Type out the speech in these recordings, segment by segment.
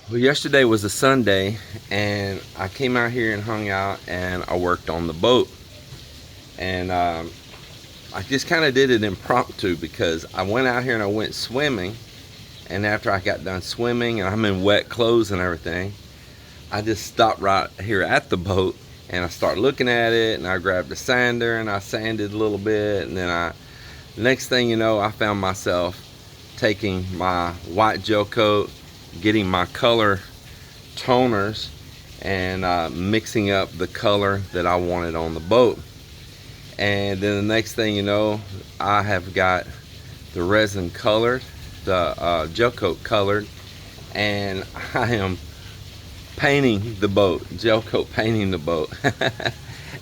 Well, yesterday was a Sunday, and I came out here and hung out, and I worked on the boat. And I just kind of did it impromptu because I went out here and I went swimming. And after I got done swimming, and I'm in wet clothes and everything, I just stopped right here at the boat, and I started looking at it, and I grabbed a sander and I sanded a little bit, and then next thing you know, I found myself taking my white gel coat, getting my color toners, and mixing up the color that I wanted on the boat. And then the next thing you know, I have got the resin colored, the gel coat colored, and I am painting the boat, gel coat painting the boat.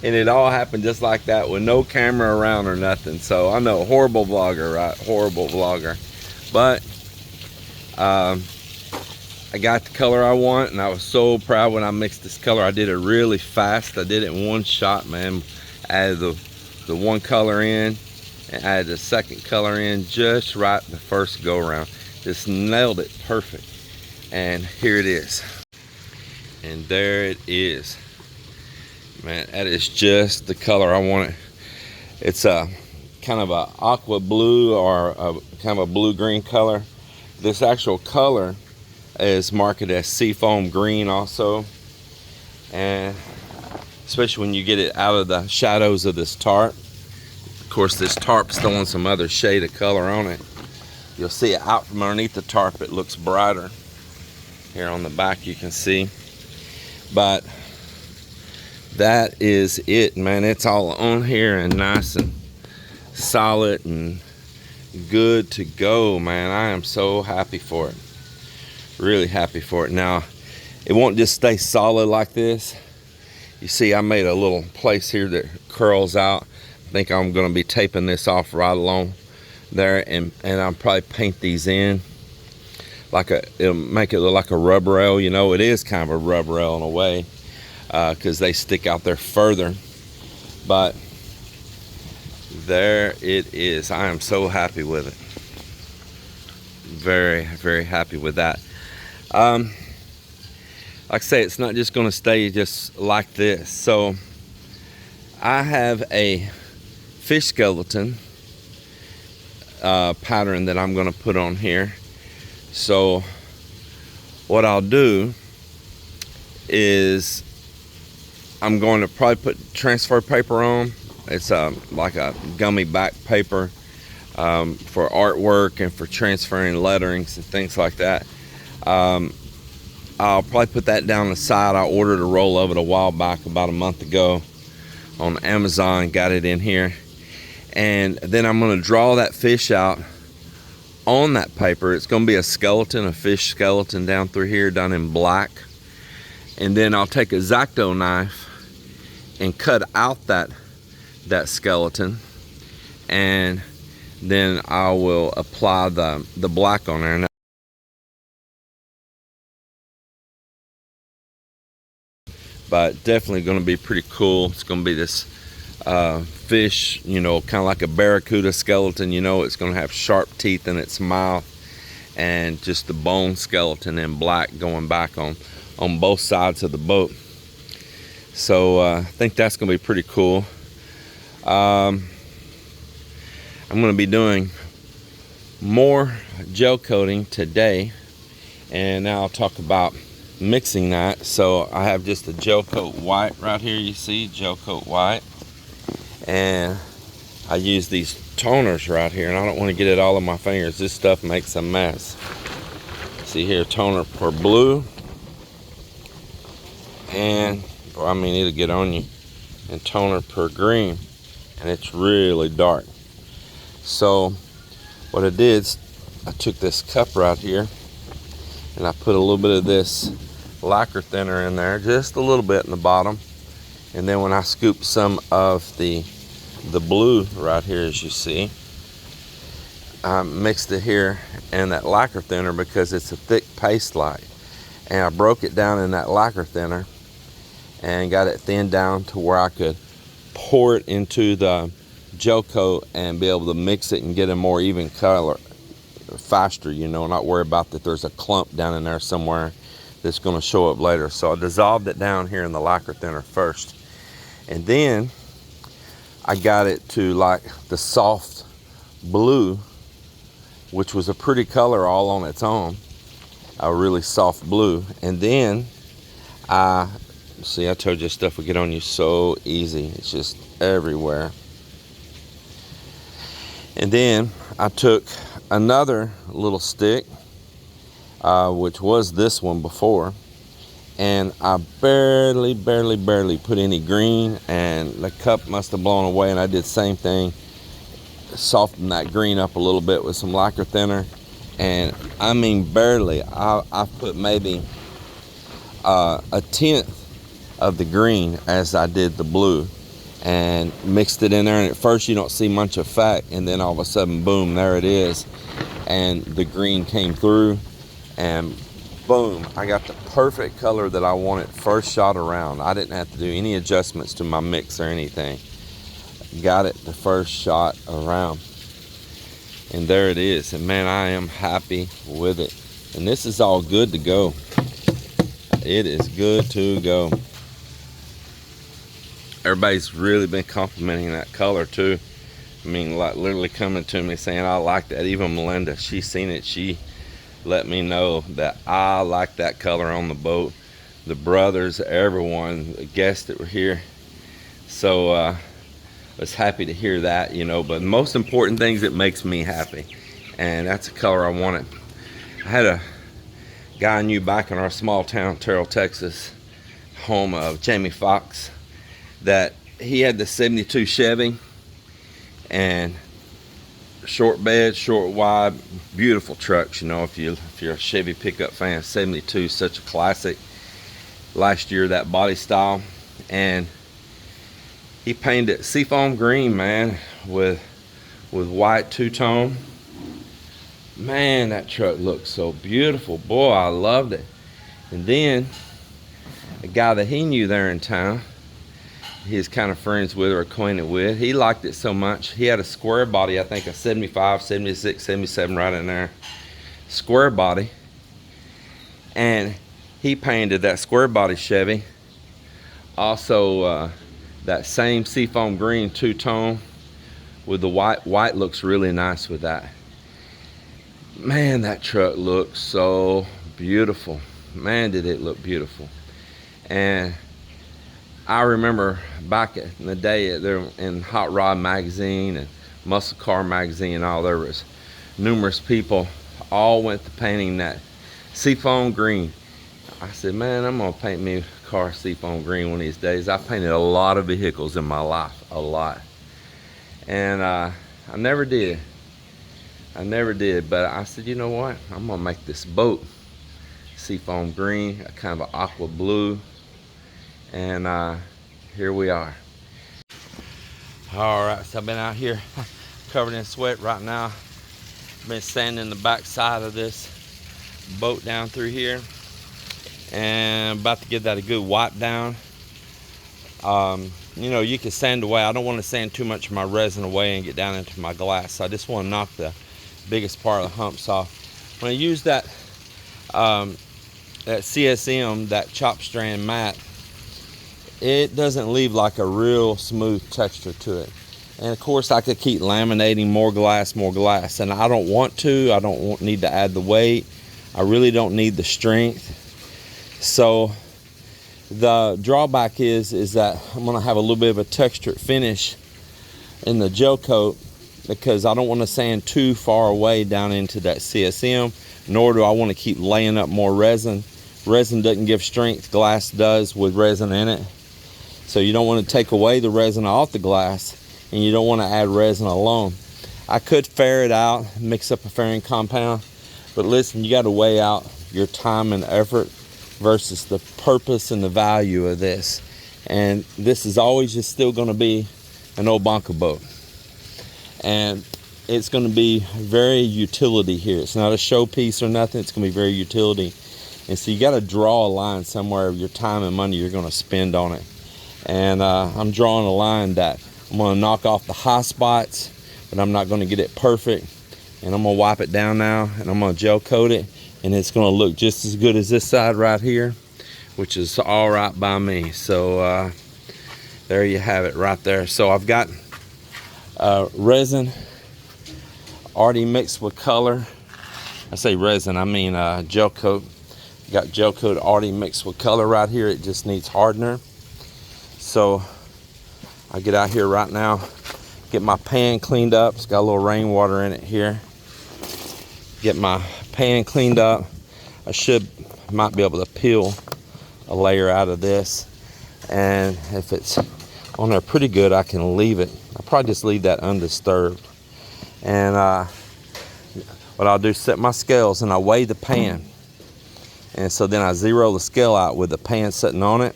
And it all happened just like that with no camera around or nothing. So I know, horrible vlogger, right? Horrible vlogger. But I got the color I want, and I was so proud when I mixed this color. I did it really fast. I did it in one shot, man. Added the one color in and added the second color in just right the first go around. Just nailed it perfect. And here it is. And there it is. Man, that is just the color I wanted. It's a kind of a aqua blue or a kind of a blue-green color. This actual color is marketed as seafoam green also. And especially when you get it out of the shadows of this tarp. Of course, this tarp's throwing some other shade of color on it. You'll see it out from underneath the tarp. It looks brighter. Here on the back you can see. But that is it, man. It's all on here and nice and solid and good to go, man. I am so happy for it. Really happy for it. Now, it won't just stay solid like this. You see, I made a little place here that curls out. I think I'm going to be taping this off right along there, and I'll probably paint these in like it'll make it look like a rubber rail. You know, it is kind of a rubber rail in a way because they stick out there further. But there it is. I am so happy with it. Very, very happy with that. Like I say, it's not just going to stay just like this. So I have a fish skeleton pattern that I'm going to put on here. So what I'll do is I'm going to probably put transfer paper on. It's like a gummy back paper for artwork and for transferring letterings and things like that. I'll probably put that down the side. I ordered a roll of it a while back, about a month ago, on Amazon. Got it in here. And then I'm going to draw that fish out on that paper. It's going to be a skeleton, a fish skeleton down through here, done in black. And then I'll take a X-Acto knife and cut out that skeleton. And then I will apply the black on there. But definitely going to be pretty cool. It's going to be this fish, you know, kind of like a barracuda skeleton. You know, it's going to have sharp teeth in its mouth, and just the bone skeleton in black going back on both sides of the boat. So I think that's going to be pretty cool. I'm going to be doing more gel coating today, and now I'll talk about mixing that. So I have just a gel coat white right here. You see, gel coat white, and I use these toners right here, and I don't want to get it all on my fingers. This stuff makes a mess. See here, toner for blue, and I mean, it'll get on you, and toner per green, and it's really dark. So what I did is I took this cup right here, and I put a little bit of this lacquer thinner in there, just a little bit in the bottom. And then when I scoop some of the blue right here, as you see, I mixed it here in that lacquer thinner because it's a thick paste like. And I broke it down in that lacquer thinner and got it thinned down to where I could pour it into the gel coat and be able to mix it and get a more even color faster, you know, not worry about that there's a clump down in there somewhere that's going to show up later. So I dissolved it down here in the lacquer thinner first, and then I got it to like the soft blue, which was a pretty color all on its own, a really soft blue. And then I told you stuff would get on you so easy. It's just everywhere. And then I took another little stick, which was this one before, and I barely put any green, and the cup must have blown away, and I did the same thing, soften that green up a little bit with some lacquer thinner. And I mean barely, I put maybe a tenth of the green as I did the blue, and mixed it in there. And at first you don't see much effect, and then all of a sudden, boom, there it is, and the green came through, and boom, I got the perfect color that I wanted first shot around. I didn't have to do any adjustments to my mix or anything. Got it the first shot around, and there it is. And man, I am happy with it. And this is all good to go. It is good to go. Everybody's really been complimenting that color too. I mean, like literally coming to me saying I like that. Even Melinda, she's seen it. She let me know that I like that color on the boat. The brothers, everyone, the guests that were here. So I was happy to hear that, you know. But the most important thing is it makes me happy, and that's the color I wanted. I had a guy I knew back in our small town, Terrell, Texas, home of Jamie Foxx, that he had the 72 Chevy, and short bed, short wide, beautiful trucks. You know, if you're a Chevy pickup fan, 72 is such a classic. Last year, that body style, and he painted it seafoam green, man, with white two-tone. Man, that truck looked so beautiful. Boy, I loved it. And then a guy that he knew there in town, he's kind of friends with or acquainted with, he liked it so much, he had a square body, I think a 75, 76, 77 right in there, square body, and he painted that square body Chevy also that same seafoam green two-tone with the white. White looks really nice with that. Man, that truck looks so beautiful. Man, did it look beautiful. And I remember back in the day there in Hot Rod magazine and Muscle Car magazine and all, there was numerous people all went to painting that seafoam green. I said, man, I'm gonna paint me a car seafoam green one of these days. I painted a lot of vehicles in my life, a lot. And I never did. But I said, you know what? I'm gonna make this boat seafoam green, a kind of an aqua blue. And here we are. All right, so I've been out here covered in sweat right now. Been sanding the back side of this boat down through here, and about to give that a good wipe down. You know, you can sand away. I don't want to sand too much of my resin away and get down into my glass. So I just want to knock the biggest part of the humps off. When I use that that CSM, that chop strand mat, it doesn't leave like a real smooth texture to it. And of course I could keep laminating more glass, and I don't want to. I don't need to add the weight. I really don't need the strength. So the drawback is that I'm gonna have a little bit of a textured finish in the Gelcoat, because I don't want to sand too far away down into that CSM, nor do I want to keep laying up more resin. Resin doesn't give strength, glass does with resin in it. So you don't want to take away the resin off the glass, and you don't want to add resin alone. I could fair it out, mix up a fairing compound, but listen, you got to weigh out your time and effort versus the purpose and the value of this. And this is always just still going to be an old Bangka boat, and it's going to be very utility here. It's not a showpiece or nothing. It's going to be very utility. And so you got to draw a line somewhere of your time and money you're going to spend on it. And I'm drawing a line that I'm going to knock off the high spots, but I'm not going to get it perfect. And I'm going to wipe it down now, and I'm going to gel coat it, and it's going to look just as good as this side right here, which is all right by me. So there you have it right there. So I've got resin already mixed with color. I say resin, I mean gel coat. Got gel coat already mixed with color right here. It just needs hardener. So I get out here right now, get my pan cleaned up. It's got a little rainwater in it here. Get my pan cleaned up. I might be able to peel a layer out of this, and if it's on there pretty good, I can leave it. I'll probably just leave that undisturbed. And what I'll do is set my scales and I weigh the pan. And so then I zero the scale out with the pan sitting on it.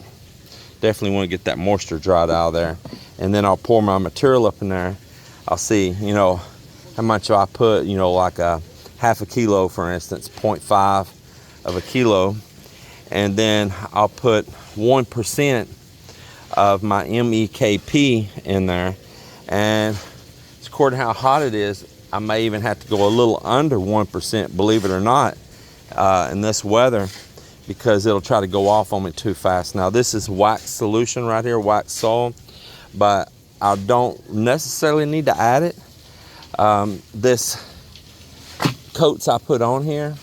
Definitely want to get that moisture dried out of there. And then I'll pour my material up in there. I'll see, you know, how much I put, you know, like a half a kilo, for instance, 0.5 of a kilo. And then I'll put 1% of my MEKP in there. And it's according to how hot it is, I may even have to go a little under 1%, believe it or not, in this weather, because it'll try to go off on me too fast. Now this is wax solution right here, wax soil, but I don't necessarily need to add it. This coats I put on here,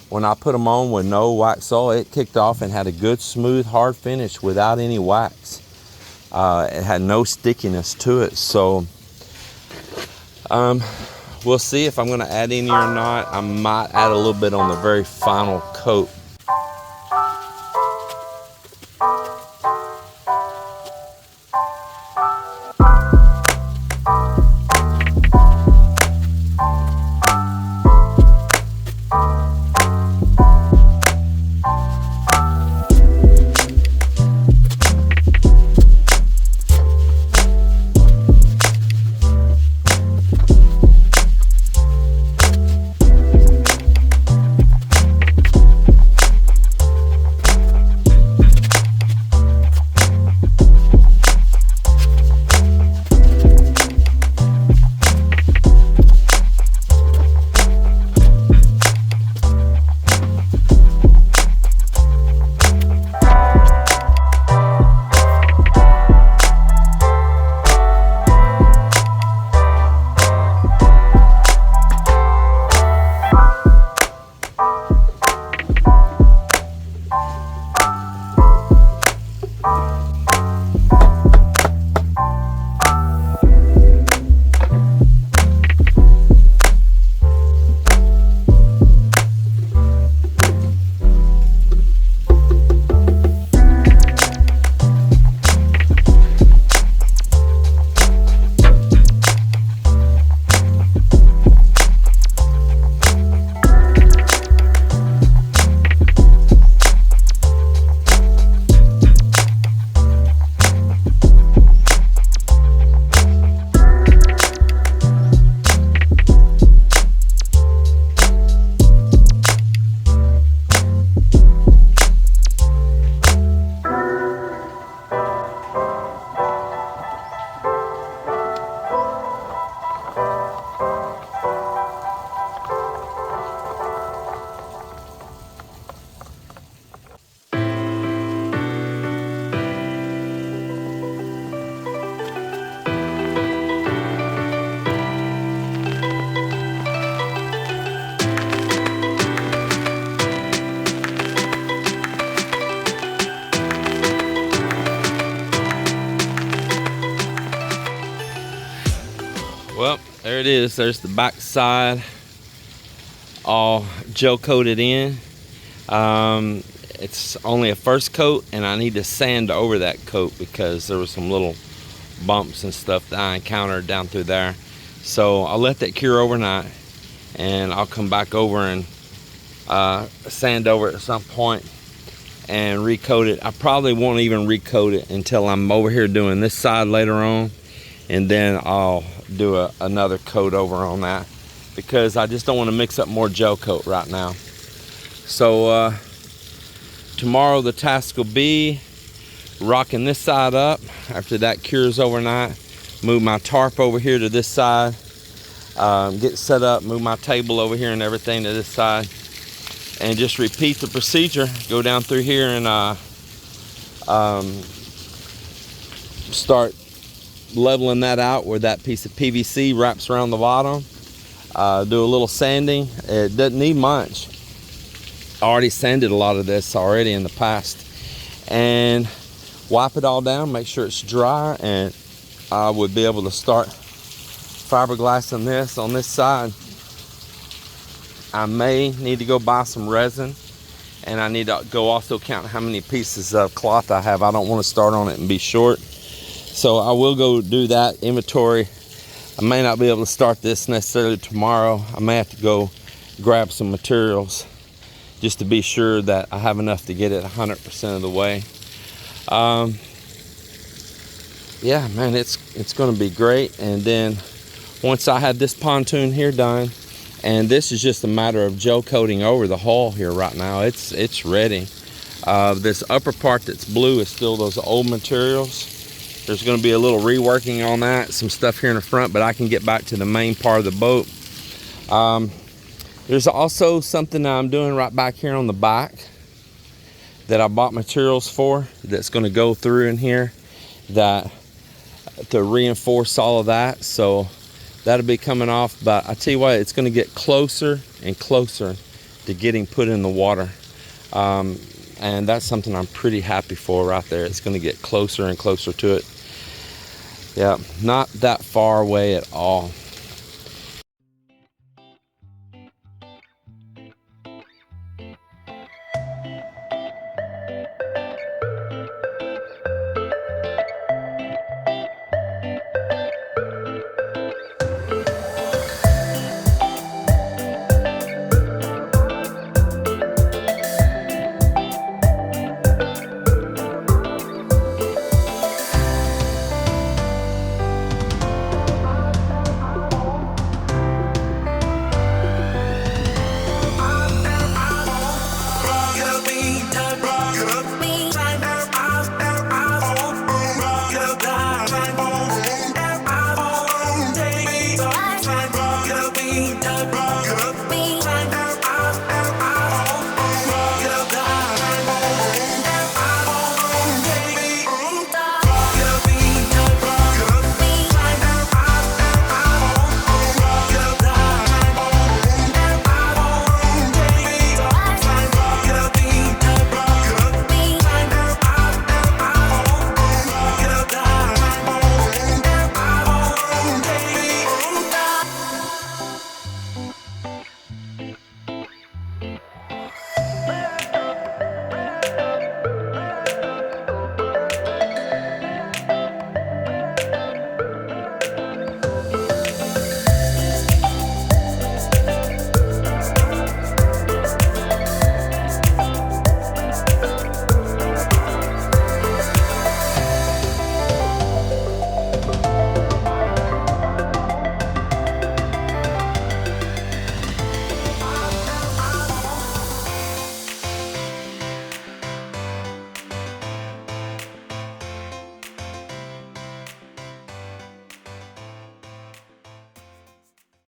when I put them on with no wax soil, it kicked off and had a good smooth hard finish without any wax. It had no stickiness to it. So we'll see if I'm going to add any or not. I might add a little bit on the very final coat. Well, there it is. There's the back side, all gel coated in. It's only a first coat, and I need to sand over that coat because there were some little bumps and stuff that I encountered down through there. So I'll let that cure overnight, and I'll come back over and sand over it at some point and recoat it. I probably won't even recoat it until I'm over here doing this side later on, and then I'll do another coat over on that, because I just don't want to mix up more gel coat right now. So tomorrow the task will be rocking this side up after that cures overnight, move my tarp over here to this side, get set up, move my table over here and everything to this side, and just repeat the procedure. Go down through here and start leveling that out where that piece of PVC wraps around the bottom. Do a little sanding. It doesn't need much. I already sanded a lot of this already in the past. And wipe it all down, make sure it's dry, and I would be able to start fiberglassing this on this side. I may need to go buy some resin, and I need to go also count how many pieces of cloth I have. I don't want to start on it and be short, so I will go do that inventory. I may not be able to start this necessarily tomorrow. I may have to go grab some materials just to be sure that I have enough to get it 100% of the way. Yeah, man, it's going to be great. And then once I have this pontoon here done, and this is just a matter of gel coating over the hull here right now. It's ready. This upper part that's blue is still those old materials. There's going to be a little reworking on that, some stuff here in the front, but I can get back to the main part of the boat. There's also something that I'm doing right back here on the back that I bought materials for, that's going to go through in here that to reinforce all of that. So that'll be coming off, but I tell you what, it's going to get closer and closer to getting put in the water, and that's something I'm pretty happy for right there. It's going to get closer and closer to it. Yeah, not that far away at all.